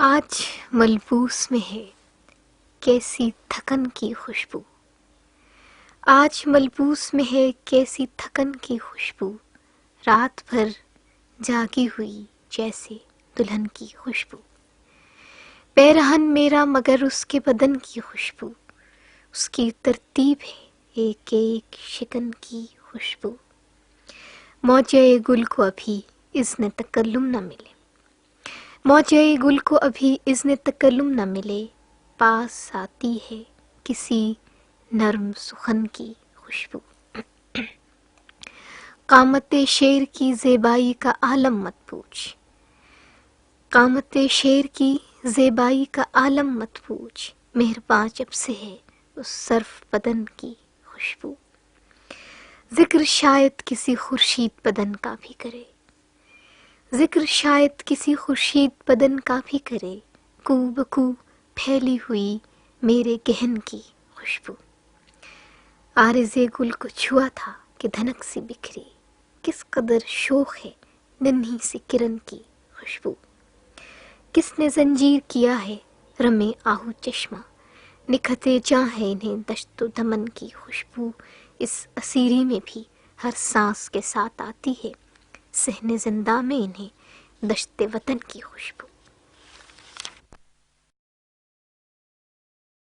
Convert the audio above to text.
آج ملبوس میں ہے کیسی تھکن کی خوشبو، آج ملبوس میں ہے کیسی تھکن کی خوشبو، رات بھر جاگی ہوئی جیسے دلہن کی خوشبو، پیرہن میرا مگر اس کے بدن کی خوشبو، اس کی ترتیب ہے ایک ایک شکن کی خوشبو، موجے گل کو ابھی اذن تکلم نہ ملے، موجے گل کو ابھی اذن تکلم نہ ملے، پاس آتی ہے کسی نرم سخن کی خوشبو، قامت شیر کی زیبائی کا عالم مت پوچھ، قامت شیر کی زیبائی کا عالم مت پوچھ، مہرباں جب سے ہے اس سرف بدن کی خوشبو، ذکر شاید کسی خورشید بدن کا بھی کرے، ذکر شاید کسی خورشید بدن کا بھی کرے، کو بکو پھیلی ہوئی میرے گہن کی خوشبو، عارض گل کو چھوا تھا کہ دھنک سی بکھری، کس قدر شوق ہے ننھی سی کرن کی خوشبو، کس نے زنجیر کیا ہے رمے آہو چشمہ، نکھتے جاں ہے انہیں دشت و دمن کی خوشبو، اس اسیری میں بھی ہر سانس کے ساتھ آتی ہے صحن زندہ میں انہیں دشت وطن کی خوشبو۔